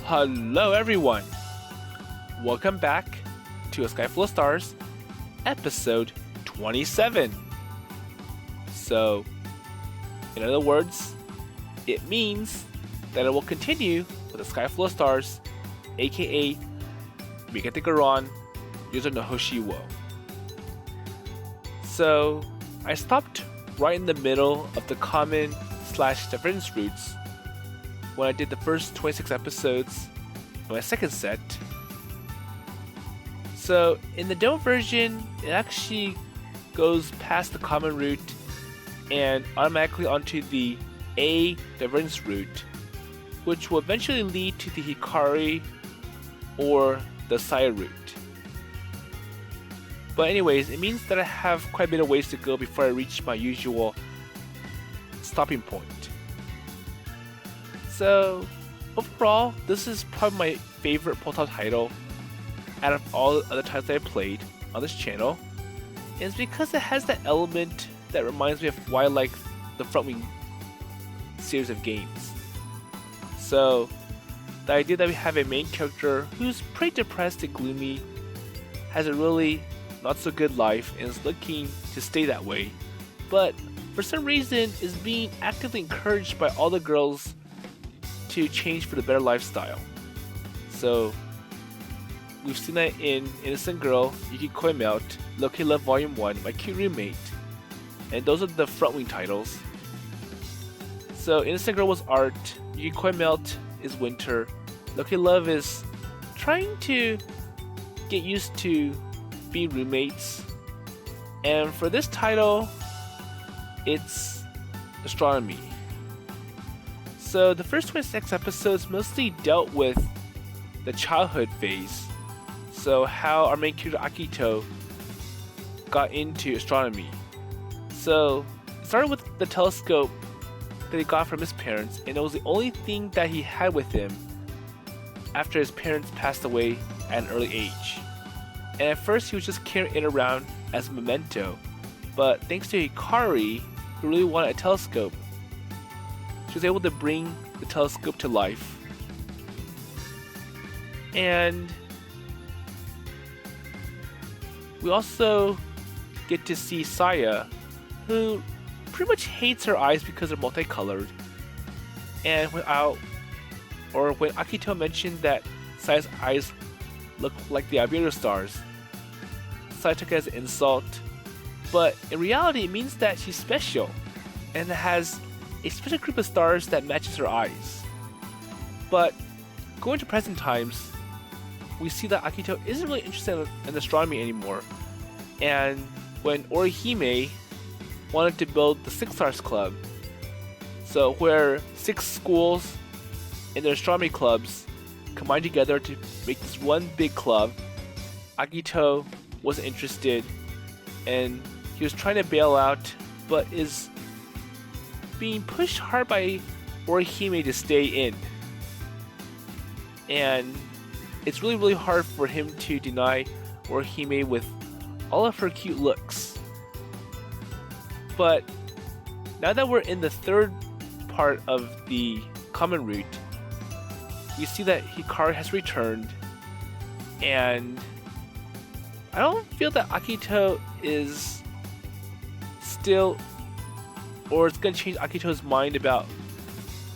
Hello everyone! Welcome back to A Sky Full of Stars, episode 27. So, in other words, it means that I will continue with A Sky Full of Stars, aka見上げてごらん,夜空の星を. So, I stopped right in the middle of the common/divergence roots when I did the first 26 episodes of my second set. So in the demo version, it actually goes past the common route and automatically onto the A divergence route, which will eventually lead to the Hikari or the Saya route. But anyways, it means that I have quite a bit of ways to go before I reach my usual stopping point. So, overall, this is probably my favorite Portal title out of all the other titles that I played on this channel. And it's because it has that element that reminds me of why I like the Frontwing series of games. So, the idea that we have a main character who's pretty depressed and gloomy, has a really not so good life, and is looking to stay that way, but for some reason is being actively encouraged by all the girls to change for the better lifestyle. So we've seen that in Innocent Girl, Yuki Koi Melt, Loki Love Volume 1, My Cute Roommate, and those are the Frontwing titles. So Innocent Girl was art, Yuki Koi Melt is winter, Loki Love is trying to get used to being roommates, and for this title, it's Astronomy. So the first 26 episodes mostly dealt with the childhood phase. So how our main character Akito got into astronomy. So it started with the telescope that he got from his parents, and it was the only thing that he had with him after his parents passed away at an early age. And at first he was just carrying it around as a memento, but thanks to Hikari, who really wanted a telescope, she was able to bring the telescope to life. And we also get to see Saya, who pretty much hates her eyes because they're multicolored. And when Akito mentioned that Saya's eyes look like the albedo stars, Saya took it as an insult. But in reality, it means that she's special and has a special group of stars that matches her eyes. But going to present times, we see that Akito isn't really interested in astronomy anymore. And when Orihime wanted to build the Six Stars Club, so where 6 schools and their astronomy clubs combine together to make this one big club, Akito wasn't interested, and he was trying to bail out, but is being pushed hard by Orihime to stay in. And it's really hard for him to deny Orihime with all of her cute looks. But now that we're in the third part of the common route, we see that Hikari has returned, and I don't feel that Akito is still, or it's going to change Akito's mind about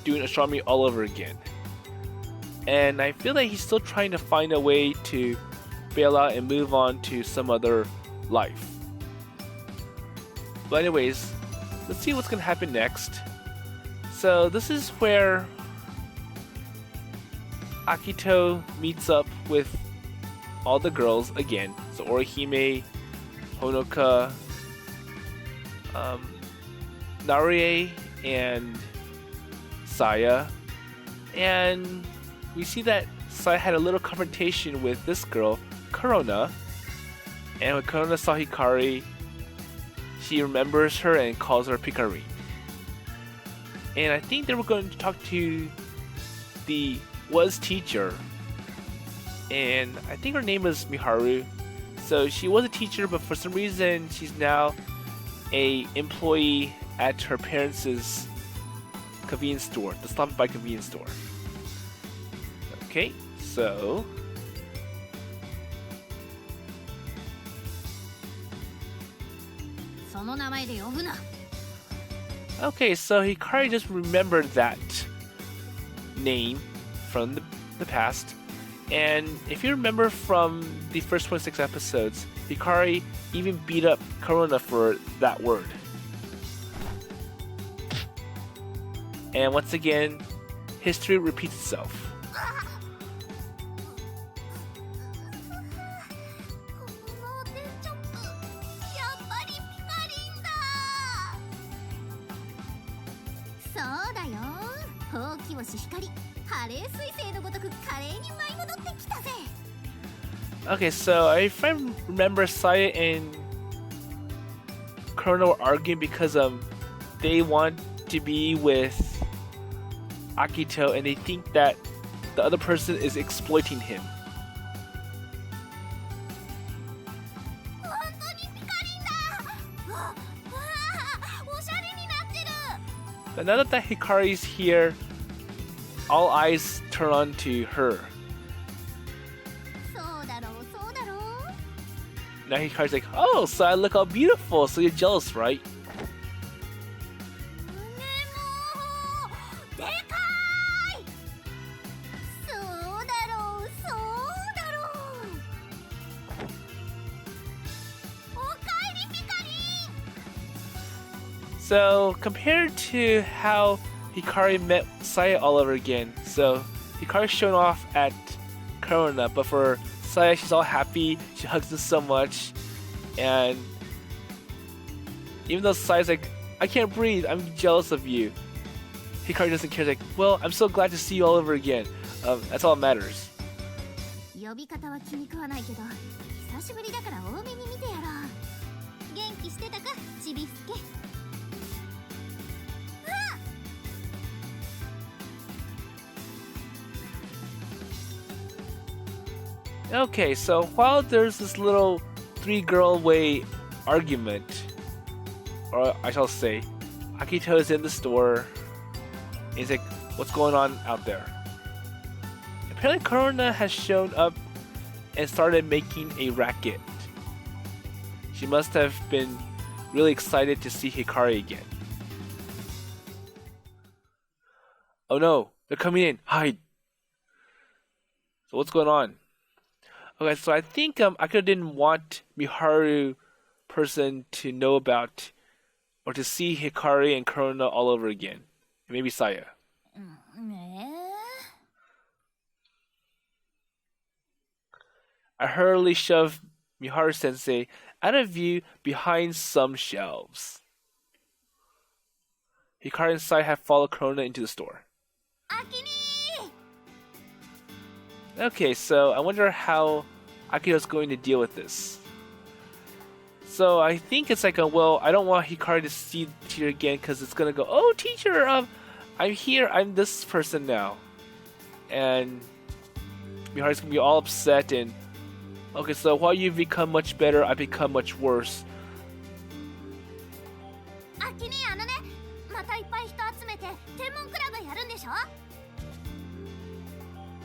doing astronomy all over again. And I feel that he's still trying to find a way to bail out and move on to some other life. But anyways, let's see what's going to happen next. So this is where Akito meets up with all the girls again. So Orihime, Honoka, Narie, and Saya. And we see that Saya had a little confrontation with this girl, Korona. And when Korona saw Hikari, she remembers her and calls her Pikarin. And I think they were going to talk to the teacher. And I think her name was Miharu. So she was a teacher, but for some reason she's now a employee at her parents' convenience store, the stop by convenience store. Okay, so okay, so Hikari just remembered that name from the past. And if you remember from the first 26 episodes, Hikari even beat up Korona for that word. And once again, history repeats itself. Okay, so if I remember, Saya and Korona were arguing because they want to be with Akito and they think that the other person is exploiting him. But now that Hikari's here, all eyes turn on to her. Now Hikari's like, oh, so I look all beautiful, so you're jealous, right? So, compared to how Hikari met Saya all over again, so Hikari's showing off at Korona, but for Saya, she's all happy, she hugs him so much, and even though Saya's like, I can't breathe, I'm jealous of you, Hikari doesn't care, like, well, I'm so glad to see you all over again, that's all that matters. Okay, so while there's this little three-girl way argument, or I shall say, Akito is in the store, and he's like, what's going on out there? Apparently Korona has shown up and started making a racket. She must have been really excited to see Hikari again. Oh no, they're coming in, hide! So what's going on? Okay, so I think Akito didn't want Miharu person to know about or to see Hikari and Korona all over again. Maybe Saya. I hurriedly shoved Miharu sensei out of view behind some shelves. Hikari and Saya have followed Korona into the store. Okay, so I wonder how Akito's going to deal with this. So I think it's like well, I don't want Hikari to see the teacher again because it's gonna go, oh teacher, I'm here, I'm this person now. And Miharu's gonna be all upset and, okay, so while you've become much better, I become much worse.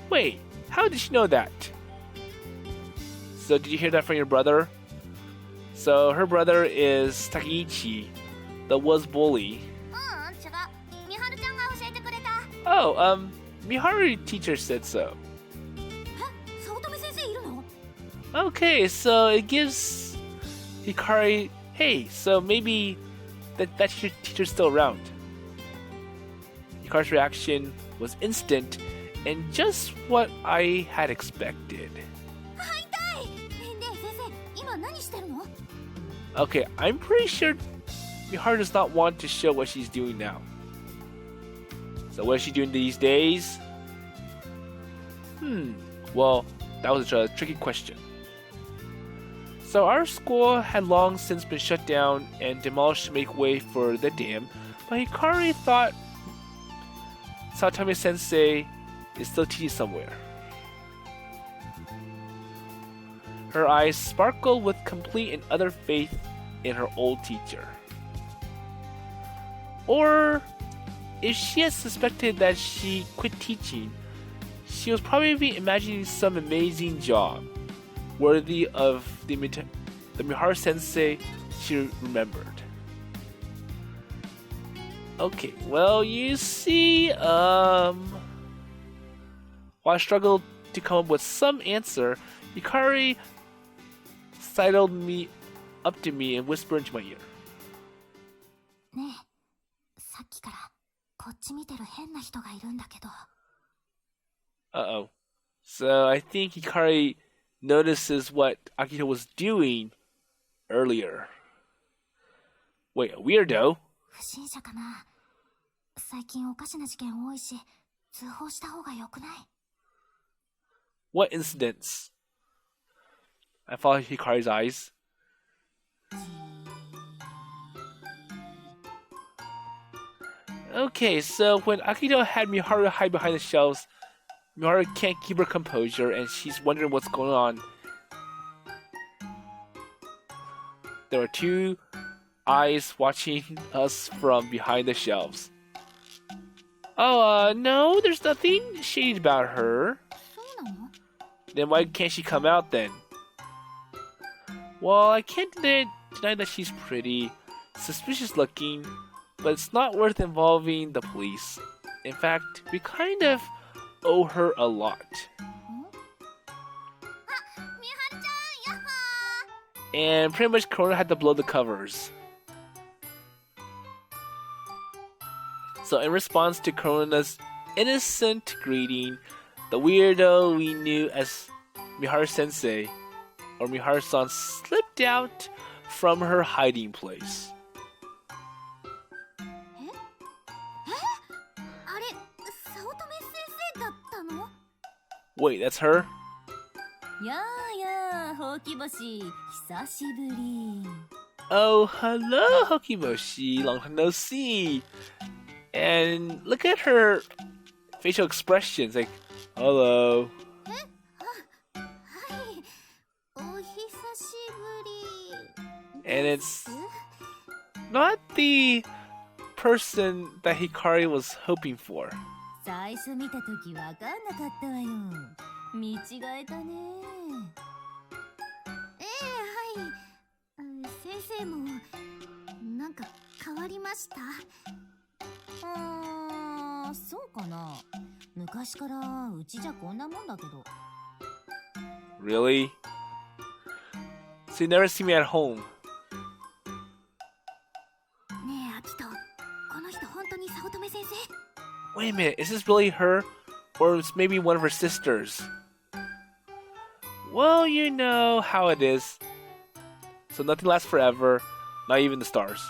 Wait, how did she know that? So did you hear that from your brother? So her brother is Takeichi, the was bully. Oh, Miharu teacher said so. Okay, so it gives Hikari, hey, so maybe that teacher's still around. Hikari's reaction was instant and just what I had expected. Okay, I'm pretty sure Miharu does not want to show what she's doing now. So what is she doing these days? Well, that was a tricky question. So our school had long since been shut down and demolished to make way for the dam, but Hikari thought Saotome sensei is still teaching somewhere. Her eyes sparkled with complete and utter faith in her old teacher. Or if she had suspected that she quit teaching, she was probably imagining some amazing job worthy of the Miharu sensei she remembered. Okay, well, you see, while I struggled to come up with some answer, Hikari sidled me up to me and whispered into my ear. ねえ、さっきからこっち見てる変な人がいるんだけど。Uh-oh. So I think Hikari notices what Akito was doing earlier. Wait, a weirdo? 不審者かな。最近おかしな事件多いし、通報した方がよくない？ What incidents? I followed Hikari's eyes. Okay, so when Akito had Miharu hide behind the shelves, Miharu can't keep her composure and she's wondering what's going on. There were two eyes watching us from behind the shelves. Oh, no, there's nothing shady about her. Then why can't she come out then? Well, I can't deny that she's pretty, suspicious looking, but it's not worth involving the police. In fact, we kind of owe her a lot. And pretty much Korona had to blow the covers. So in response to Korona's innocent greeting, the weirdo we knew as Miharu sensei, or Miharu-san, slipped out from her hiding place. Wait, that's her? Oh, hello, Hokiboshi. Long time no see. And look at her facial expressions, like, hello. And it's not the person that Hikari was hoping for. Really? So you never see me at home? Wait a minute, is this really her? Or it's maybe one of her sisters? Well, you know how it is. So nothing lasts forever, not even the stars.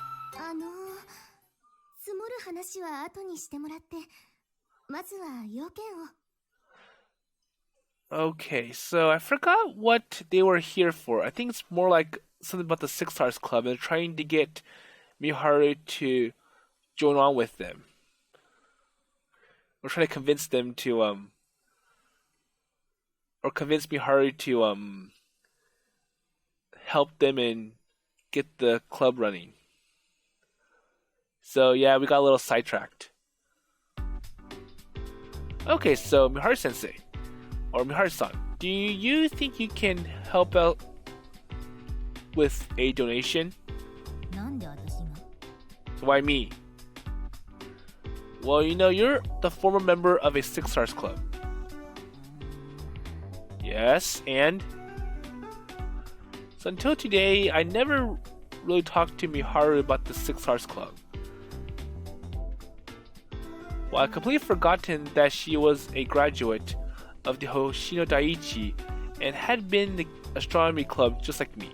Okay, so I forgot what they were here for. I think it's more like something about the Six Stars Club and trying to get Miharu to join on with them. We're trying to convince them to, or convince Miharu to, help them and get the club running. So yeah, we got a little sidetracked. Okay, so Miharu-sensei, or Miharu-san, do you think you can help out with a donation? So why me? Well, you know, you're the former member of a Six Stars Club. Yes, and? So until today, I never really talked to Miharu about the Six Stars Club. Well, I completely forgotten that she was a graduate of the Hoshino Daiichi and had been in the astronomy club just like me.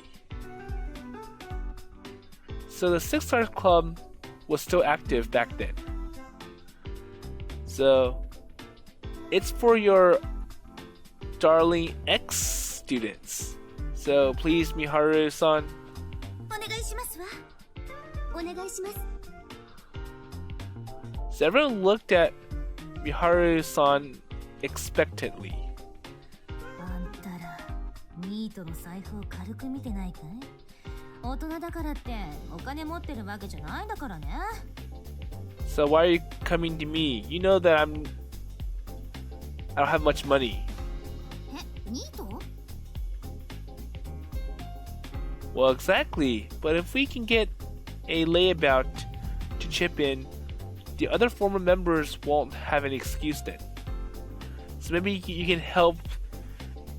So the Six Stars Club was still active back then. So it's for your darling ex-students. So please, Miharu-san. So everyone looked at Miharu-san expectantly. So why are you coming to me? You know that I don't have much money. え、ニート？ Well, exactly. But if we can get a layabout to chip in, the other former members won't have any excuse then. So maybe you can help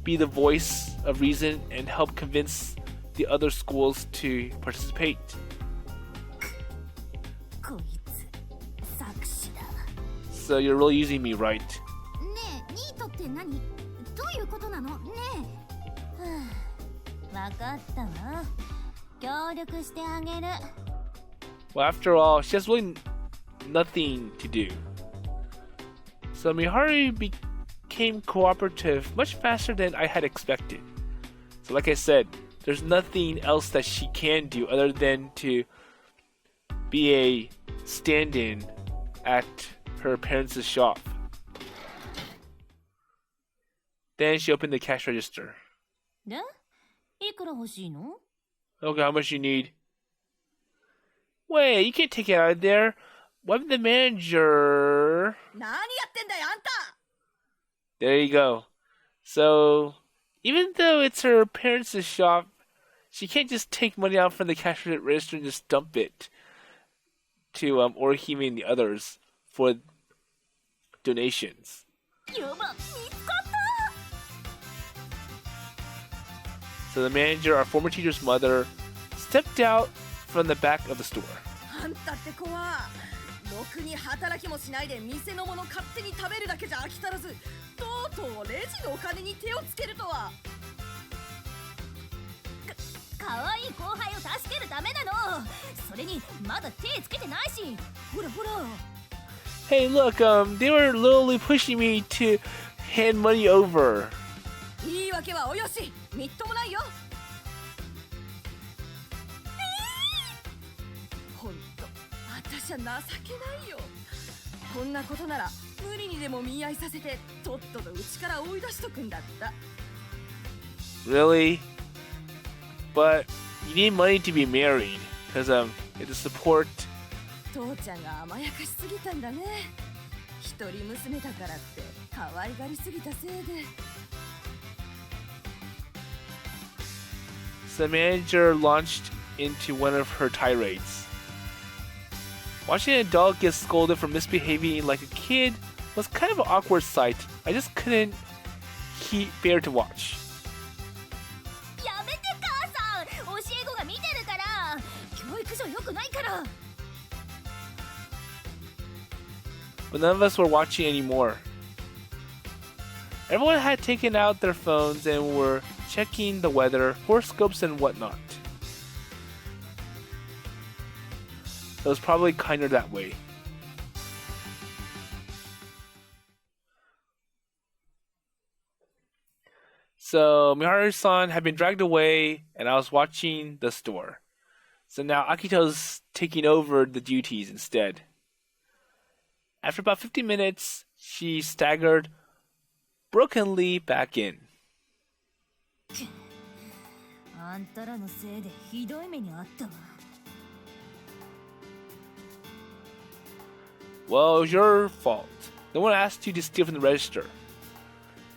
be the voice of reason and help convince the other schools to participate. こいつ、作詞だ。 So you're really using me, right? ねえ、ニートって何？どういうことなの？ねえ。わかったわ。協力してあげる。Well, after all, she has really nothing to do. So Miharu became cooperative much faster than I had expected. So like I said, there's nothing else that she can do other than to be a stand-in at her parents' shop. Then she opened the cash register. で、いくら欲しいの？ Okay, how much you need? Wait, you can't take it out of there. I'm the manager. 何やってんだよ、あんた！ There you go. So, even though it's her parents' shop, she can't just take money out from the cash register and just dump it to Orihime and the others for donations. やば、見つかった！ So the manager, our former teacher's mother, stepped out from the back of the store. あんたって子はろくに働きもしないで店のもの勝手に食べるだけじゃ飽き足らず、とうとうレジのお金に手をつけるとは。かわいい後輩を助けるためなの。それにまだ手つけてないし。ほらほら。 Hey, look, they were literally pushing me to hand money over. 言い訳はおよし、みっともないよ。ほんと、私は情けないよ。こんなことなら無理にでも見合いさせて、とっととうちから追い出しとくんだった。 Really? But you need money to be married, because you have to support. 父ちゃんが甘やかしすぎたんだね。一人娘だからって可愛がりすぎたせいで。 So the manager launched into one of her tirades. Watching an adult get scolded for misbehaving like a kid was kind of an awkward sight. I just couldn't bear to watch. やめて母さん、教え子が見てるから。教育上良くないから。 But none of us were watching anymore. Everyone had taken out their phones and were checking the weather, horoscopes, and whatnot. It was probably kinder that way. So Miharu-san had been dragged away, and I was watching the store. So now Akito's taking over the duties instead. After about 50 minutes, she staggered brokenly back in. あんたらのせいでひどい目にあったわ。 Well, it was your fault. No one asked you to steal from the register.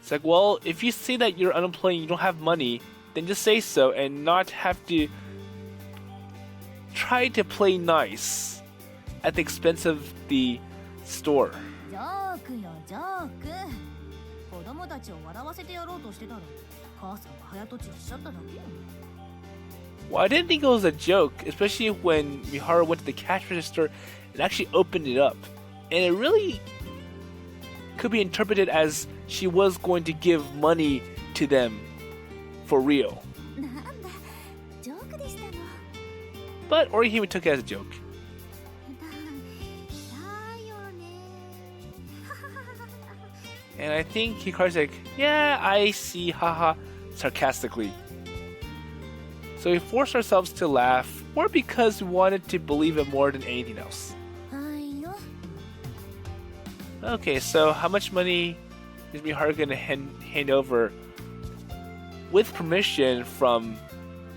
It's like, well, if you say that you're unemployed and you don't have money, then just say so and not have to try to play nice at the expense of the store. ジョークよ、ジョーク。子供たちを笑わせてやろうとしてたら、母さんが早とちりしちゃっただけよ。 Well, I didn't think it was a joke, especially when Miharu went to the cash register and actually opened it up. And it really could be interpreted as she was going to give money to them for real. なんだ、ジョークでしたの。 But Orihime took it as a joke. だよね。 And I think Hikari's like, yeah, I see, haha, sarcastically. So we forced ourselves to laugh, more because we wanted to believe it more than anything else. はいよ。 Okay, so how much money is Miharu going to hand over with permission from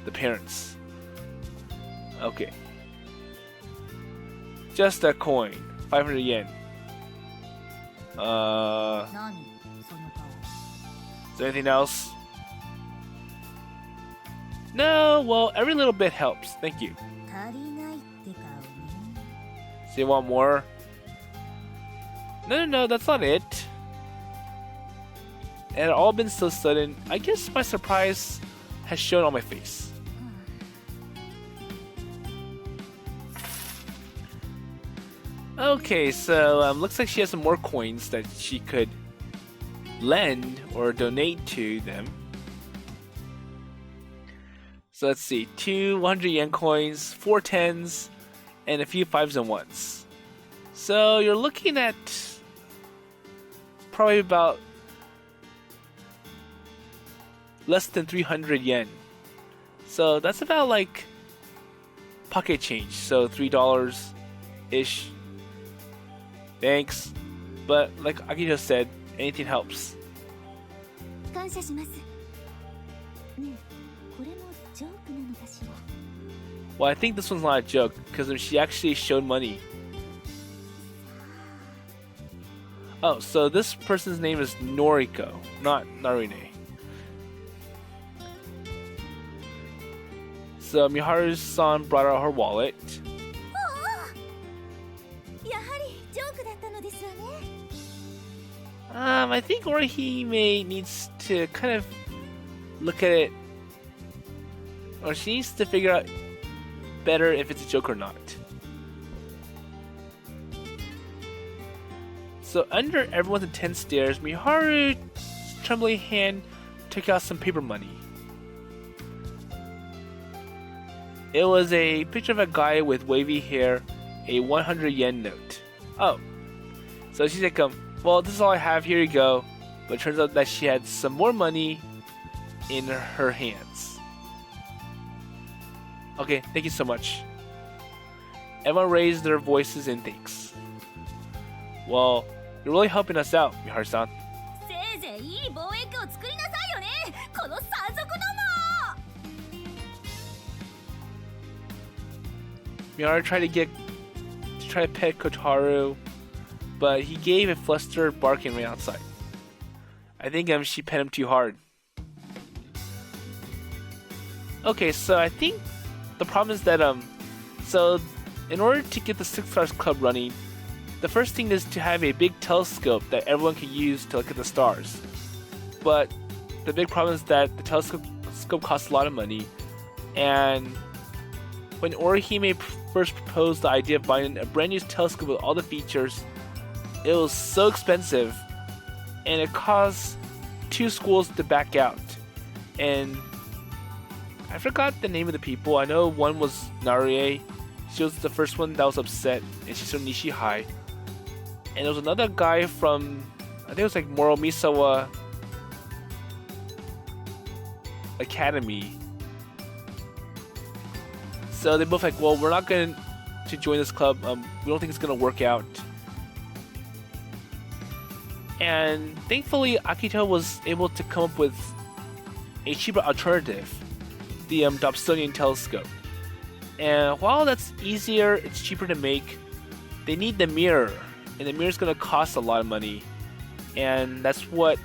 the parents? Okay. Just a coin. 500 yen. 何その顔。 Is there anything else? No, well, every little bit helps. Thank you. 足りないって顔ね。 So you want more? No, that's not it. It had all been so sudden. I guess my surprise has shown on my face. Okay, so looks like she has some more coins that she could lend or donate to them. So let's see, 2 100 yen coins, 4 10s, and a few 5s and 1s. So you're looking at probably about less than 300 yen. So that's about like pocket change. So $3-ish. Thanks. But like Akito said, anything helps. 感謝します。ねえ、これもジョークなのかしら。 Well, I think this one's not a joke because she actually showed money. Oh, so this person's name is Noriko, not Narune. So Miharu-san brought out her wallet. やはりジョークだったのですわね。 I think Orihime needs to kind of look at it, or she needs to figure out better if it's a joke or not. So under everyone's intense stares, Miharu's trembling hand took out some paper money. It was a picture of a guy with wavy hair, a 100 yen note. Oh, so she's like, well, this is all I have, here you go. But it turns out that she had some more money in her hands. Okay, thank you so much. Everyone raised their voices in thanks. Well, you're really helping us out, Miharu-san. せいぜいいい貿易を作りなさいよね。この山賊ども。 Miharu tried to try to pet Kotaru, but he gave a flustered barking right outside. I think she pet him too hard. Okay, so I think the problem is that so in order to get the Six Stars Club running, the first thing is to have a big telescope that everyone can use to look at the stars. But the big problem is that the telescope costs a lot of money, and when Orihime first proposed the idea of buying a brand new telescope with all the features, it was so expensive, and it caused 2 schools to back out. And I forgot the name of the people. I know one was Narie. She was the first one that was upset, and she's from Nishi High. And there was another guy from, I think it was like Moromisawa Academy. So they both like, well, we're not going to join this club. We don't think it's going to work out. And thankfully, Akito was able to come up with a cheaper alternative, the Dobsonian telescope. And while that's easier, it's cheaper to make, they need the mirror. And the mirror's going to cost a lot of money. And that's what...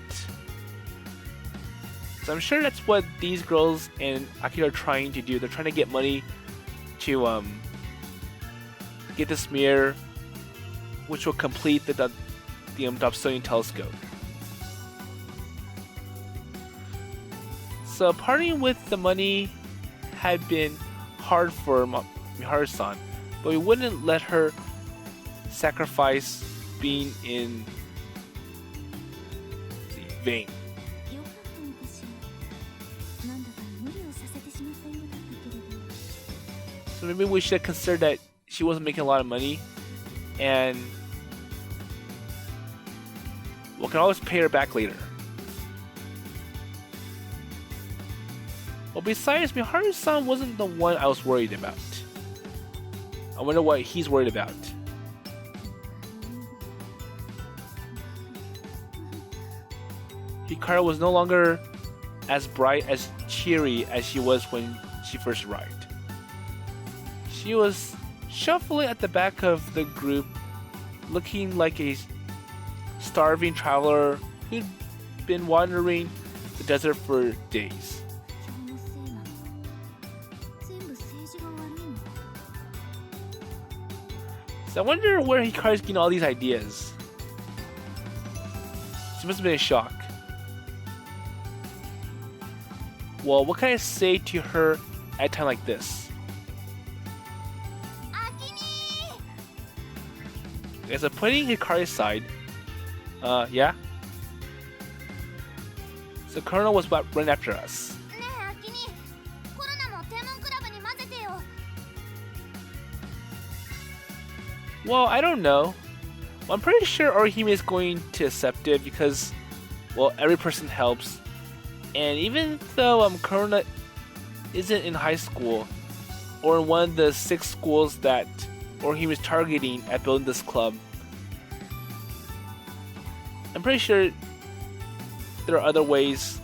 So I'm sure that's what these girls and Akito are trying to do. They're trying to get money to get this mirror, which will complete the Dobsonian telescope. So parting with the money had been hard for Miharu-san, but we wouldn't let her sacrifice being in vain. So maybe we should consider that she wasn't making a lot of money, and we can always pay her back later. Well, besides, Miharu-san wasn't the one I was worried about. I wonder what he's worried about. Hikari was no longer as bright, as cheery as she was when she first arrived. She was shuffling at the back of the group looking like a starving traveler who'd been wandering the desert for days. 情のせいなのか全部政治が悪いのか So I wonder where Hikari's getting all these ideas. She must have been in shock. Well, what can I say to her at a time like this? アキニ Okay, so pointing Hikari's side. Yeah? So Korona was about running after us. ーねえアキニコロナも天文クラブに混ぜてよ Well, I don't know. Well, I'm pretty sure Orihime is going to accept it because, well, every person helps. And even though Korona isn't in high school or in one of the 6 schools that Orihime is targeting at building this club, I'm pretty sure there are other ways.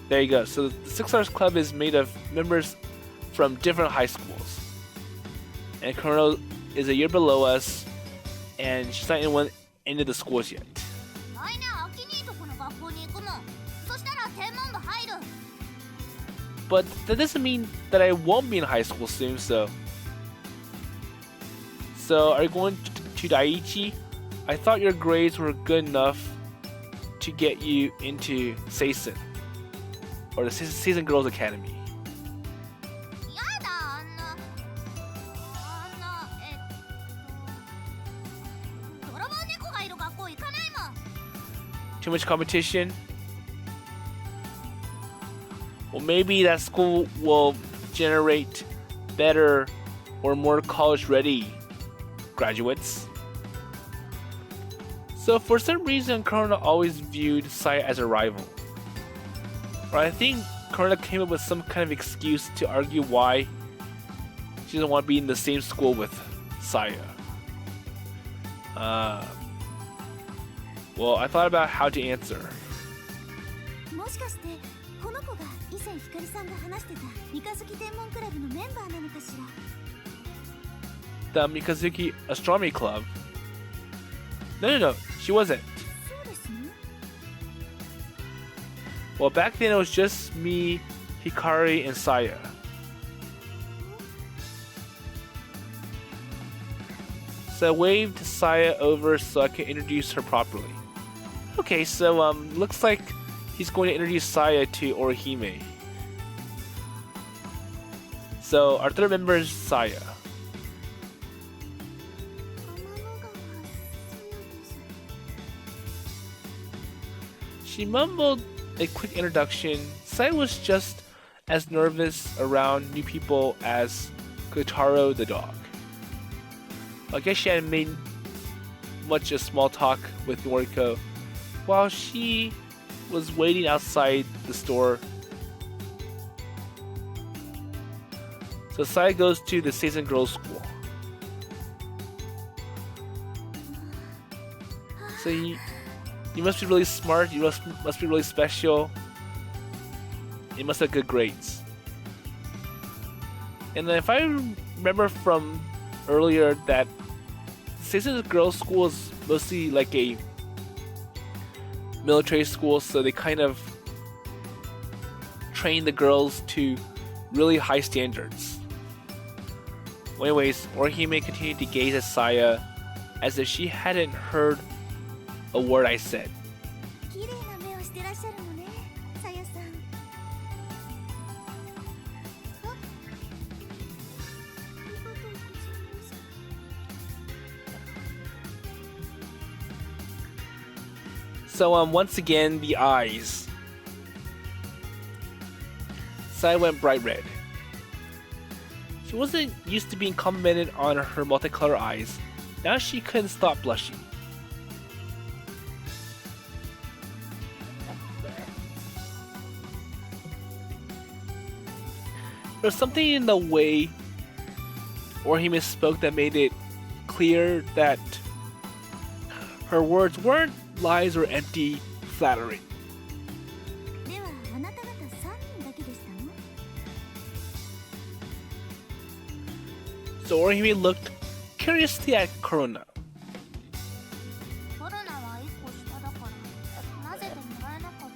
There you go. So the 6 Stars Club is made of members from different high schools. And Korona is a year below us, and she's not in one end of the schools yet. 来年アキニとこの学校に行くもんそしたら天文部入る But that doesn't mean that I won't be in high school soon, so... So, are you going to Daiichi? I thought your grades were good enough to get you into Seisen, or the Seisen Girls Academy. やだあんな泥棒猫がいる学校行かないもん Too much competition? Well, maybe that school will generate better or more college-ready graduates. So for some reason, Korona always viewed Saya as a rival. Or I think Korona came up with some kind of excuse to argue why she doesn't want to be in the same school with Saya. Well, I thought about how to answer. もしかしてこの子が以前ひかりさんが話してた三日月天文クラブのメンバーなのかしら The Mikazuki Astronomy Club? No, she wasn't. そうですね Well, back then it was just me, Hikari, and Saya. So I waved Saya over so I could introduce her properly. Okay, so looks like he's going to introduce Saya to Orihime. So our third member is Saya. 天の川そうです She mumbled a quick introduction. Saya was just as nervous around new people as Kotaro the dog. I guess she hadn't made much of small talk with Noriko while she was waiting outside the store. So Saya goes to the Seisen Girls School. So you must be really smart, you must be really special. You must have good grades. And then if I remember from earlier that Seisen Girls School is mostly like a military school, so they kind of train the girls to really high standards. Well, anyways, Orihime continued to gaze at Saya as if she hadn't heard a word I said. 綺麗な目をしてらっしゃるのねさやさんあありがとうございます So once again, the eyes. Saya went bright red. She wasn't used to being complimented on her multicolor eyes. Now she couldn't stop blushing. There was something in the way Orihime spoke that made it clear that her words weren't lies or empty flattery. ではあなた方3人だけでしたの So Orihime looked curiously at Korona. コロナは1個下だから混ぜてもらえなかった。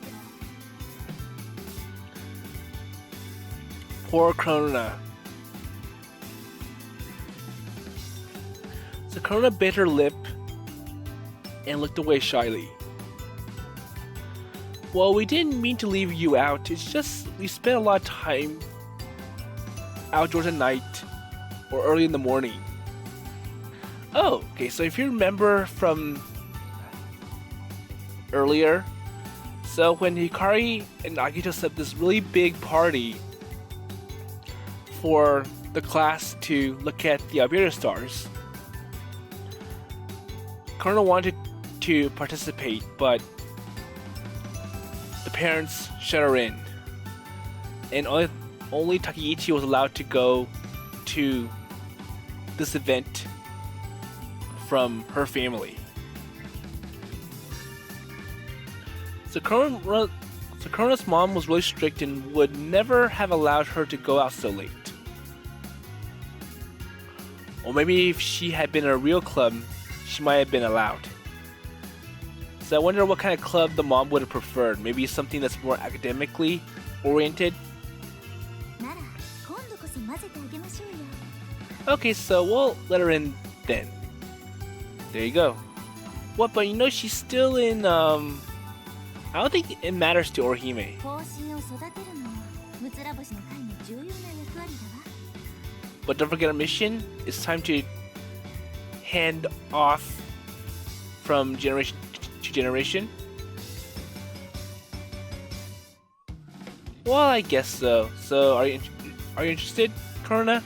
Poor Korona. So Korona bit her lip and looked away shyly. Well, we didn't mean to leave you out. It's just we spent a lot of time outdoors at night or early in the morning. Oh, okay, so if you remember from earlier, so when Hikari and Akito set this really big party for the class to look at the Albedo stars, Korona wanted to participate, but the parents shut her in, and only Takeichi was allowed to go to this event from her family. So Korona's mom was really strict and would never have allowed her to go out so late. Or maybe if she had been in a real club, she might have been allowed. So I wonder what kind of club the mom would have preferred. Maybe something that's more academically oriented. なら今度こそ混ぜてあげましょうよ。 Okay, so we'll let her in then. There you go. What, but you know she's still in, I don't think it matters to Orihime. 後進を育てるのもムツラボシの会の重要な役割だわ。 But don't forget our mission. It's time to hand off from generation to generation. Well, I guess so. So, are you interested, Korona?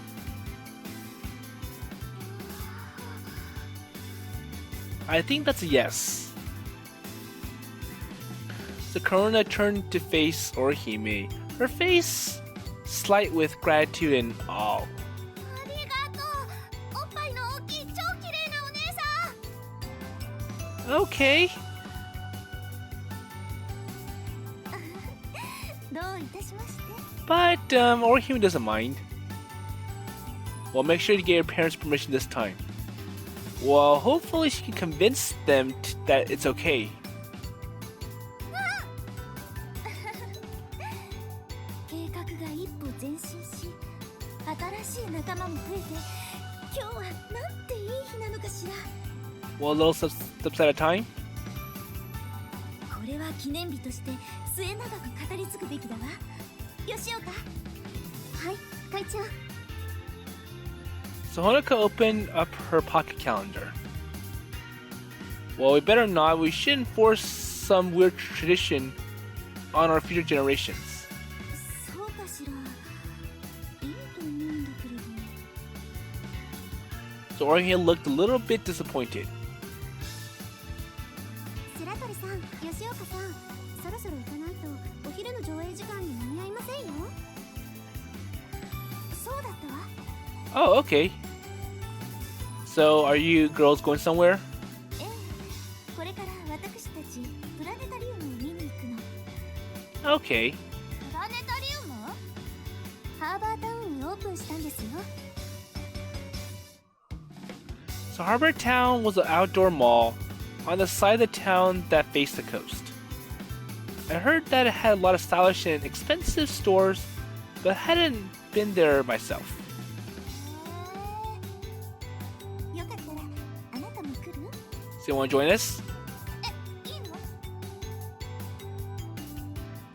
I think that's a yes. So Korona turned to face Orihime, her face slight with gratitude and awe. ありがとう。おっぱいの大きい超綺麗なお姉さん。 Okay. どういたしまして。 But Orihime doesn't mind. Well, make sure to get your parents' permission this time. Well, hopefully she can convince them that it's okay. 計画が一歩前進し、新しい仲間も増えて、今日はなんていい日なのかしら。 Well, a little steps at a time. これは記念日として末永く語り継ぐべきだわ。吉岡。はい、会長。 So Honoka opened up her pocket calendar. Well, we better not. We shouldn't force some weird tradition on our future generations. そうかしら。いいと思うんだけれど。 So Orihime looked a little bit disappointed. 白鳥さん、吉岡さん、そろそろ行かないとお昼の上映時間に間に合いませんよ。そうだったわ。 Oh, okay. So, are you girls going somewhere? ええ、これから私たちプラネタリウムを見に行くの。 Okay. プラネタリウム？ハーバータウンにオープンしたんですよ。 So, Harbor Town was an outdoor mall on the side of the town that faced the coast. I heard that it had a lot of stylish and expensive stores, but hadn't been there myself. よかったらあなたも来る？ So, you want to join us? いいの？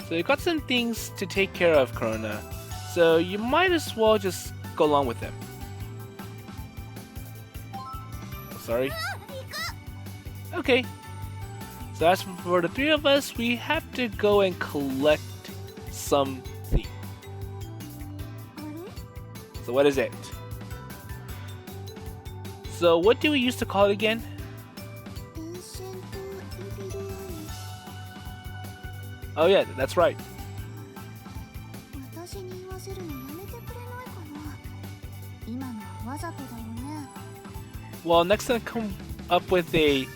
So, you got some things to take care of, Korona. So, you might as well just go along with them. Oh, sorry. 行く。 Okay. So as for the three of us, we have to go and collect something. あれ？ So what is it? So what do we used to call it again? エンシェントイビルアイ。 Oh yeah, that's right. 私に言わせるのやめてくれないかな。今のはわざとだよね。 Well, next time come up with a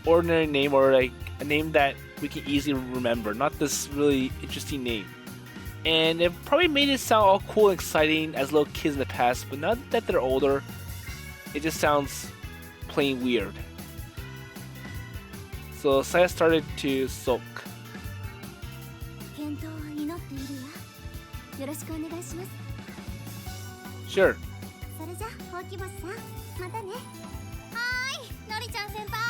ordinary name or like a name that we can easily remember, not this really interesting name. And it probably made it sound all cool and exciting as little kids in the past, but now that they're older, it just sounds plain weird. So Saya started to sulk. 健闘を祈っているわ。よろしくお願いします。 Sure. それじゃ、ほうき星さん、またね。はーい、のりちゃん先輩。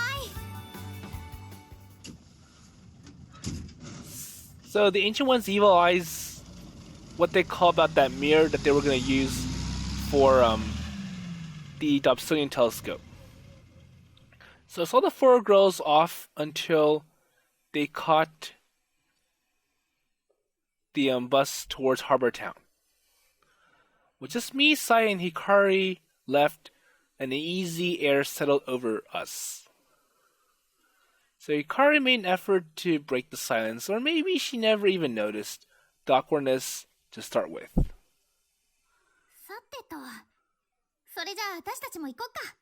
So the Ancient One's evil eyes, what they call about that mirror that they were going to use for the Dobsonian telescope. So I saw the four girls off until they caught the bus towards Harbor Town. With just me, Saya, and Hikari left, and the easy air settled over us. So Hikari made an effort to break the silence, or maybe she never even noticed the awkwardness to start with. さてと、それじゃあ私たちも行こうか。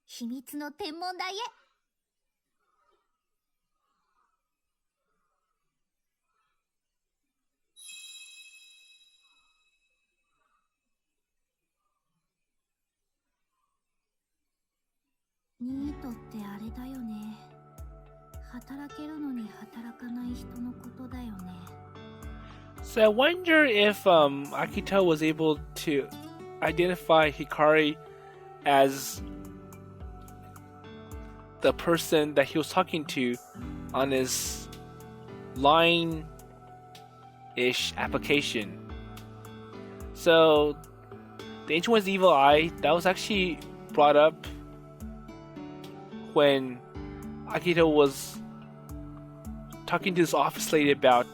秘密の天文台へ。ニートってあれだよね。働けるのに働かない人のことだよね。 So I wonder if Akito was able to identify Hikari as the person that he was talking to on his line-ish application. So the Ancient One's evil eye, that was actually brought up when Akito was talking to this office lady about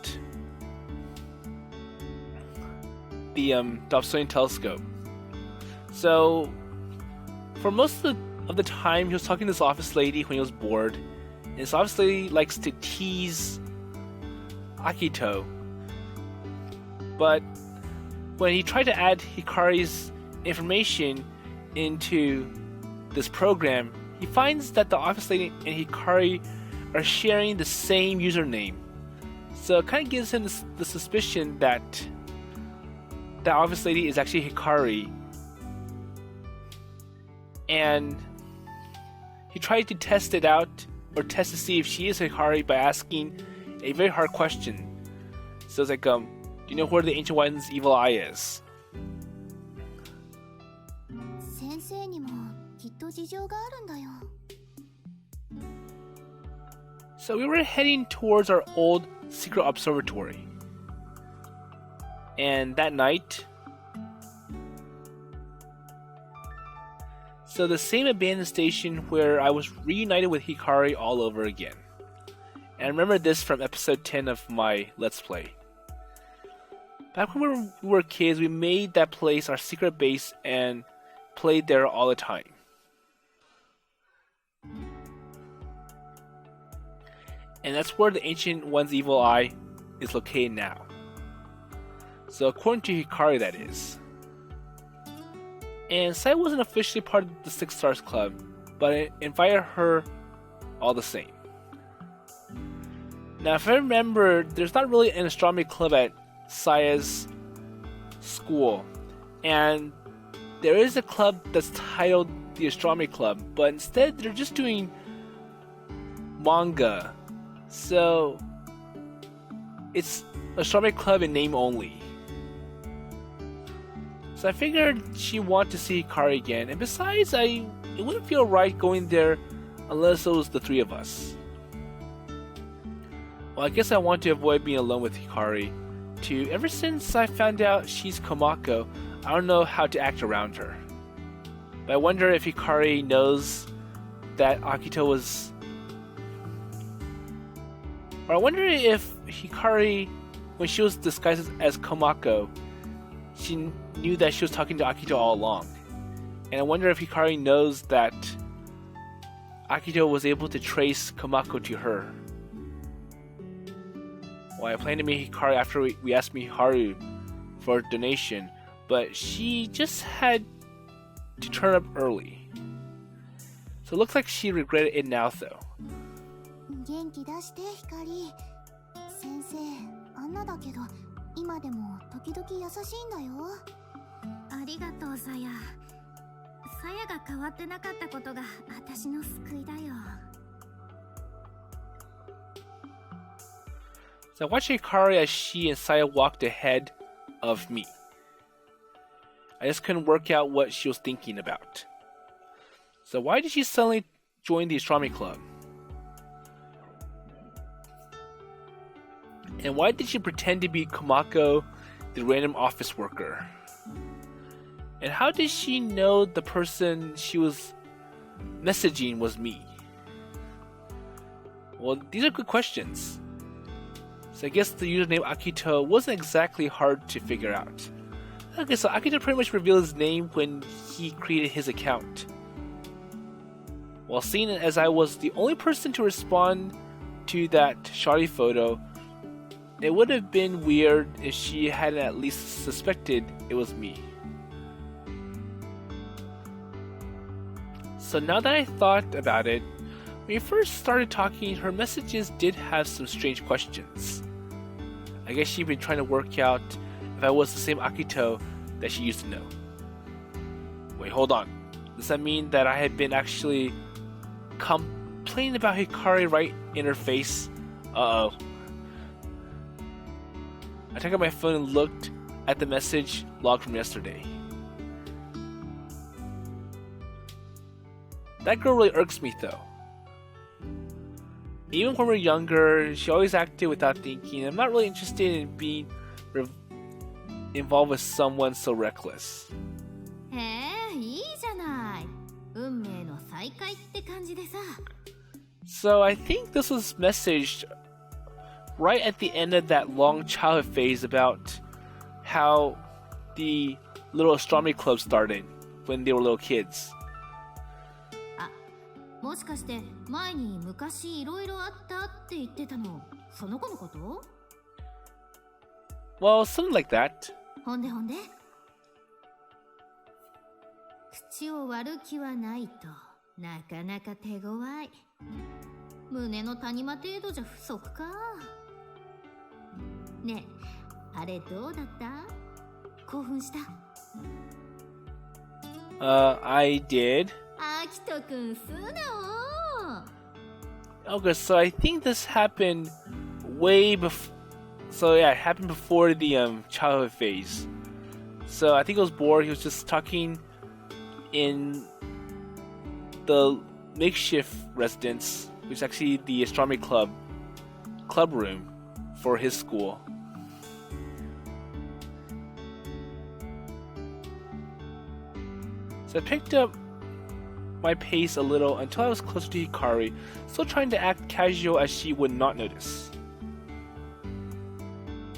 the Dobsonian telescope. So for most of the time, he was talking to this office lady when he was bored. And this office lady likes to tease Akito. But when he tried to add Hikari's information into this program, he finds that the office lady and Hikari are sharing the same username. So it kind of gives him the suspicion that the office lady is actually Hikari. And he tried to test it out, or test to see if she is Hikari by asking a very hard question. So it's like, do you know where the Ancient One's evil eye is? 先生にもきっと事情があるんだよ。 So we were heading towards our old secret observatory. And that night, so the same abandoned station where I was reunited with Hikari all over again. And I remember this from episode 10 of my Let's Play. Back when we were kids, we made that place our secret base and played there all the time. And that's where the Ancient One's evil eye is located now. So according to Hikari, that is. And Saya wasn't officially part of the Six Stars Club, but I invited her all the same. Now, if I remember, there's not really an astronomy club at Saya's school. And there is a club that's titled the Astronomy Club, but instead they're just doing manga. So it's Astronomy Club in name only. So I figured she wanted to see Hikari again, and besides, it wouldn't feel right going there unless it was the three of us. Well, I guess I want to avoid being alone with Hikari, too. Ever since I found out she's Komako, I don't know how to act around her. But I wonder if Hikari knows that Akito was... Or I wonder if Hikari, when she was disguised as Komako, she knew that she was talking to Akito all along. And I wonder if Hikari knows that Akito was able to trace Komako to her. Well, I planned to meet Hikari after we asked Miharu for a donation, but she just had to turn up early. So it looks like she regretted it now, though. 元気出して、光。先生、あんなだけど、今でも時々優しいんだよ。ありがとう、さや。さやが変わってなかったことが私の救いだよ。 So I watched Hikari as she and Saya walked ahead of me. I just couldn't work out what she was thinking about. So why did she suddenly join the astronomy club? And why did she pretend to be Komako, the random office worker? And how did she know the person she was messaging was me? Well, these are good questions. So I guess the username Akito wasn't exactly hard to figure out. Okay, so Akito pretty much revealed his name when he created his account. Well, seeing as I was the only person to respond to that shoddy photo, it would have been weird if she hadn't at least suspected it was me. So now that I thought about it, when we first started talking, her messages did have some strange questions. I guess she'd been trying to work out if I was the same Akito that she used to know. Wait, hold on. Does that mean that I had been actually complaining about Hikari right in her face? Uh-oh. I took out my phone and looked at the message log from yesterday. That girl really irks me though. Even when we were younger, she always acted without thinking. I'm not really interested in being involved with someone so reckless. へえ、いいじゃない。運命の再会って感じでさ。So I think this was messaged right at the end of that long childhood phase about how the little astronomy club started when they were little kids. もしかして前に昔いろいろあったって言ってたのその子のこと？ Well, something like that. ほんで口を割る気はないとなかなか手強い。胸の谷間程度じゃ不足か。ねえ、あれどうだった？興奮した？ I did. あきとくん素直。 Okay, so I think this happened way before. So yeah, it happened before the childhood phase. So I think I was bored. He was just talking in the makeshift residence, which is actually the astronomy club room for his school. So I picked up my pace a little until I was closer to Hikari, still trying to act casual as she would not notice.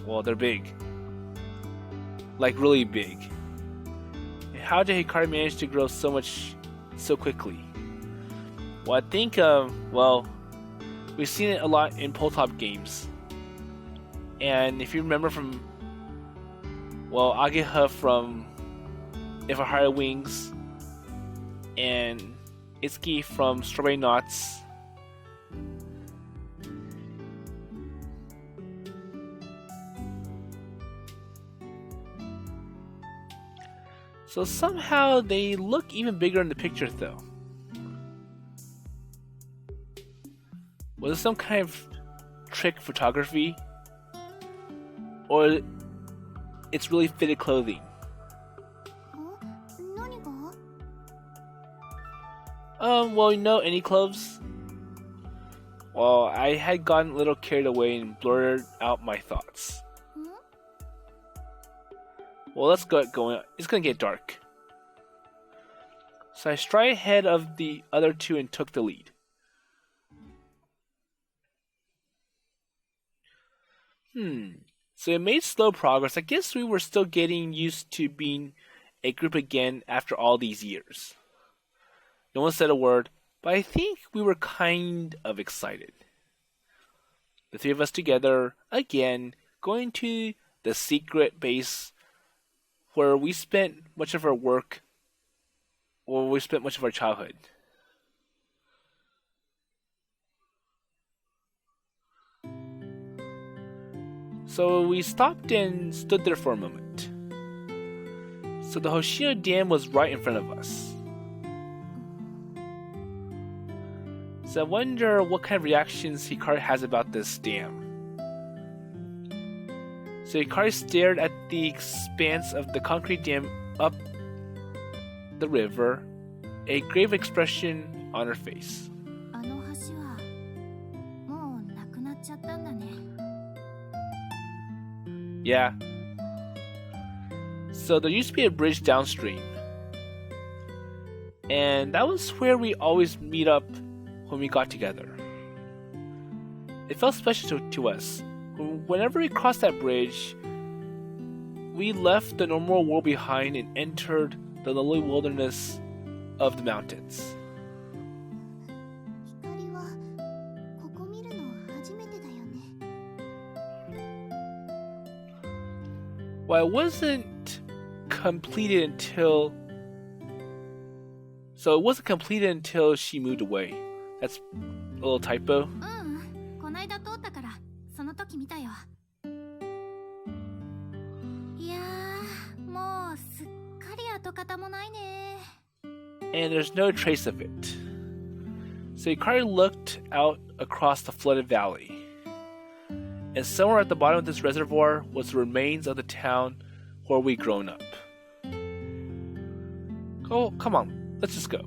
Well, they're big. Like really big. And how did Hikari manage to grow so much so quickly? Well, I think, we've seen it a lot in pull-top games. And if you remember from, Ageha from If I Hire Wings, and Itsuki from Strawberry Knots. So somehow they look even bigger in the picture though. Was it some kind of trick photography? Or it's really fitted clothing? Any clothes? Well, I had gotten a little carried away and blurted out my thoughts. Well, let's get going. It's gonna get dark. So I stride ahead of the other two and took the lead. So we made slow progress. I guess we were still getting used to being a group again after all these years. No one said a word, but I think we were kind of excited. The three of us together, again, going to the secret base where we spent much of our work, or we spent much of our childhood. So we stopped and stood there for a moment. So the Hoshino Dam was right in front of us. So I wonder what kind of reactions Hikari has about this dam. So Hikari stared at the expanse of the concrete dam up the river, a grave expression on her face. あの橋はもうなくなっちゃったんだね。Yeah. So there used to be a bridge downstream. And that was where we always meet up when we got together. It felt special to us. Whenever we crossed that bridge, we left the normal world behind and entered the lonely wilderness of the mountains. 光はここ見るの初めてだよね。Well, it wasn't completed until... So it wasn't completed until she moved away. That's a little typo. こないだ通ったからその時見たよ。いやー、もうすっかり跡形もないね。And there's no trace of it. So Hikari looked out across the flooded valley. And somewhere at the bottom of this reservoir was the remains of the town where we'd grown up. Oh, come on, let's just go.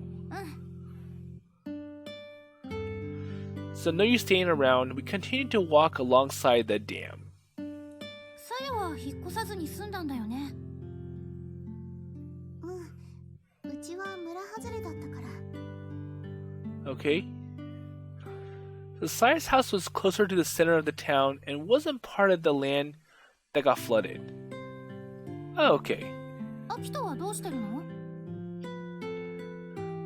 So no use staying around, we continued to walk alongside the dam. さやは引っ越さずに住んだんだよね。うちは村外れだったから。Okay. So Saya's house was closer to the center of the town and wasn't part of the land that got flooded. Oh, okay. 秋人はどうしてるの？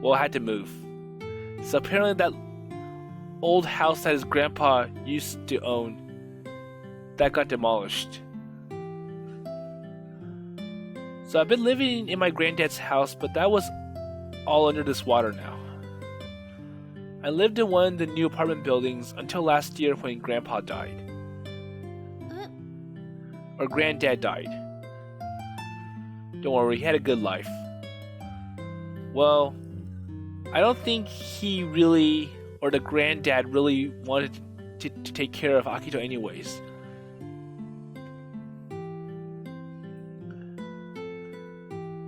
Well, I had to move. So apparently that old house that his grandpa used to own, that got demolished. So I've been living in my granddad's house, but that was all under this water now. I lived in one of the new apartment buildings until last year when grandpa died. Or granddad died. Don't worry, he had a good life. Well, I don't think he really, or the granddad really wanted to take care of Akito anyways.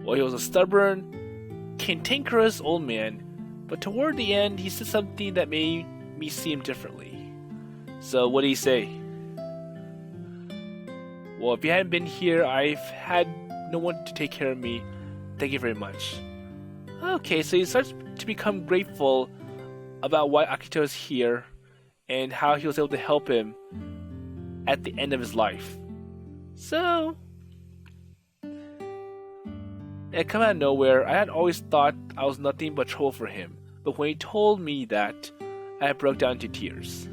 Well, he was a stubborn, cantankerous old man, but toward the end, he said something that made me see him differently. So, what did he say? Well, if you hadn't been here, I've had no one to take care of me. Thank you very much. Okay, so he starts to become grateful about why Akito is here and how he was able to help him at the end of his life. So, it came out of nowhere. I had always thought I was nothing but trouble for him, but when he told me that, I broke down into tears.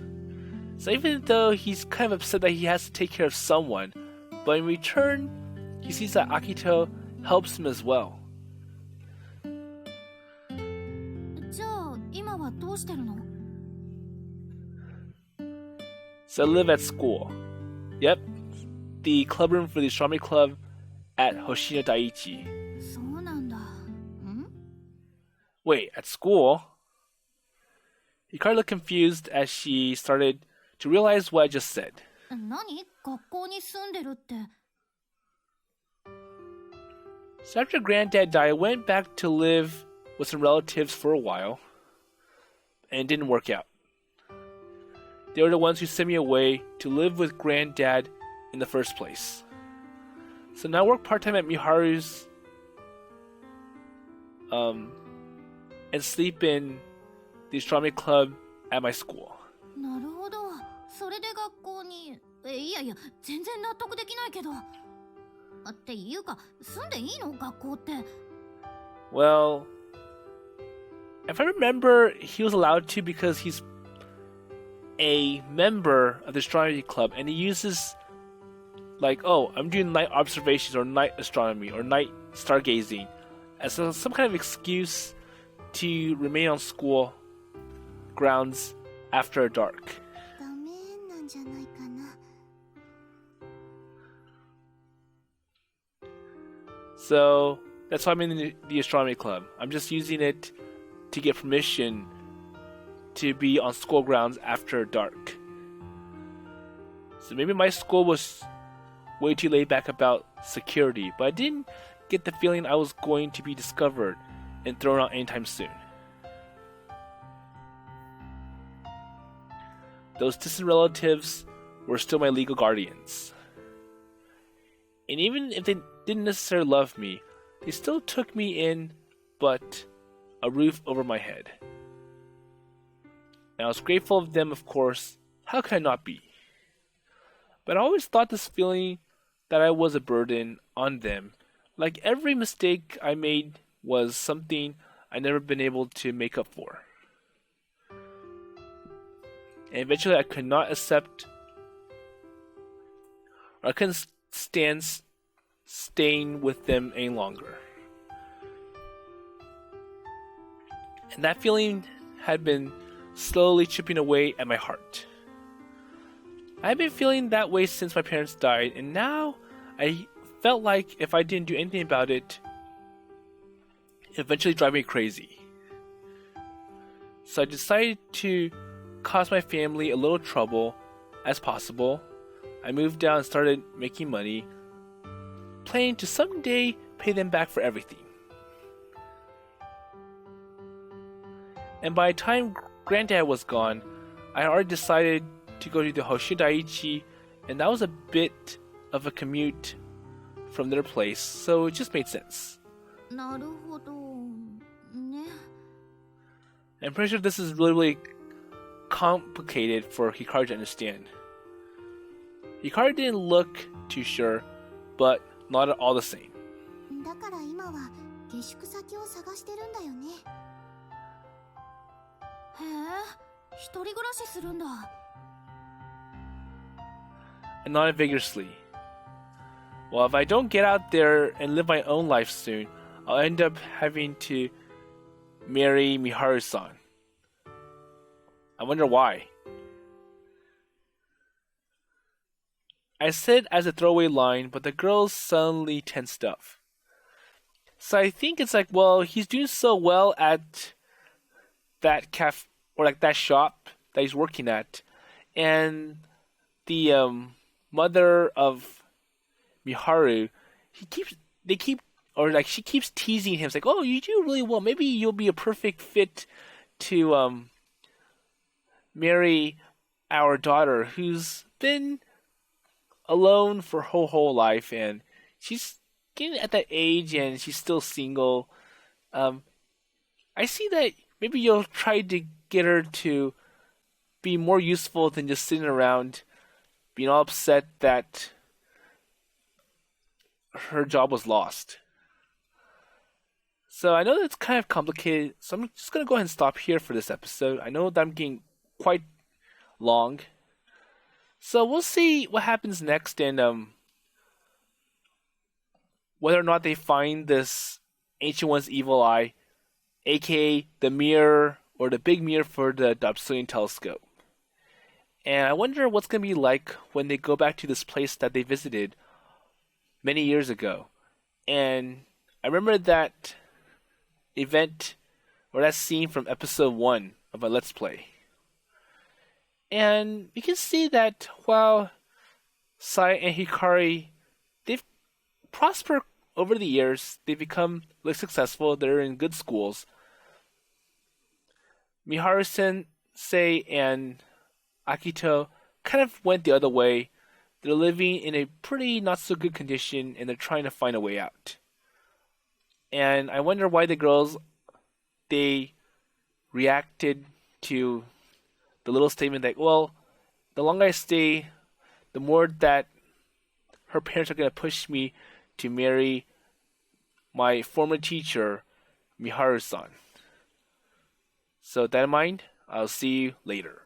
So even though he's kind of upset that he has to take care of someone, but in return, he sees that Akito helps him as well. じゃあ今はどうしてるの？ So I live at school. Yep, the clubroom for the astronomy club at Hoshino Daiichi. そうなんだ。Wait, at school? Hikari looked confused as she started to realize what I just said. 何？学校に住んでるって。So after granddad died, I went back to live with some relatives for a while, and it didn't work out. They were the ones who sent me away to live with granddad in the first place. So now I work part-time at Miharu's and sleep in the astronomy club at my school. なるほど。それで学校に。いやいや、全然納得できないけど。っていうか、住んでいいの？学校って。Well, if I remember, he was allowed to because he's a member of the astronomy club, and he uses, like, oh, I'm doing night observations or night astronomy or night stargazing as some kind of excuse to remain on school grounds after dark. ダメなんじゃないかな。So that's why I'm in the astronomy club. I'm just using it to get permission to be on school grounds after dark. So maybe my school was way too laid back about security, but I didn't get the feeling I was going to be discovered and thrown out anytime soon. Those distant relatives were still my legal guardians. And even if they didn't necessarily love me, they still took me in but a roof over my head. And I was grateful of them, of course. How could I not be? But I always thought this feeling that I was a burden on them, like every mistake I made was something I'd never been able to make up for. And eventually I could not accept, or I couldn't stand staying with them any longer. And that feeling had been slowly chipping away at my heart. I had been feeling that way since my parents died, and now I felt like if I didn't do anything about it, it'd eventually drive me crazy. So I decided to cause my family a little trouble as possible. I moved down and started making money, planning to someday pay them back for everything. And by the time Granddad was gone, I already decided to go to the Hoshidaiichi, and that was a bit of a commute from their place, so it just made sense. なるほどね。 I'm pretty sure this is really complicated for Hikari to understand. Hikari didn't look too sure, but not at all the same. だから今は下宿先を探してるんだよね。へえ、一人暮らしするんだ。And nodded vigorously. Well, if I don't get out there and live my own life soon, I'll end up having to marry Miharu-san. I wonder why. I said as a throwaway line, but the girls suddenly tensed up. So I think it's like, well, he's doing so well at that cafe, or like that shop that he's working at, and the mother of Miharu, she keeps teasing him. It's like, oh, you do really well. Maybe you'll be a perfect fit to marry our daughter, who's been alone for her whole life, and she's getting at that age, and she's still single. I see that maybe you'll try to get her to be more useful than just sitting around being all upset that her job was lost. So I know that's kind of complicated, so I'm just going to go ahead and stop here for this episode. I know that I'm getting quite long. So we'll see what happens next, and whether or not they find this Ancient One's evil eye, aka the mirror, or the big mirror for the Dobsonian telescope. And I wonder what's going to be like when they go back to this place that they visited many years ago. And I remember that event, or that scene from episode 1 of a Let's Play. And you can see that while Saya and Hikari, they've prospered over the years, they've become really successful, they're in good schools. Miharu Sensei and Akito kind of went the other way. They're living in a pretty not so good condition, and they're trying to find a way out. And I wonder why the girls, they reacted to the little statement that, well, the longer I stay, the more that her parents are going to push me to marry my former teacher, Miharu-san. So with that in mind, I'll see you later.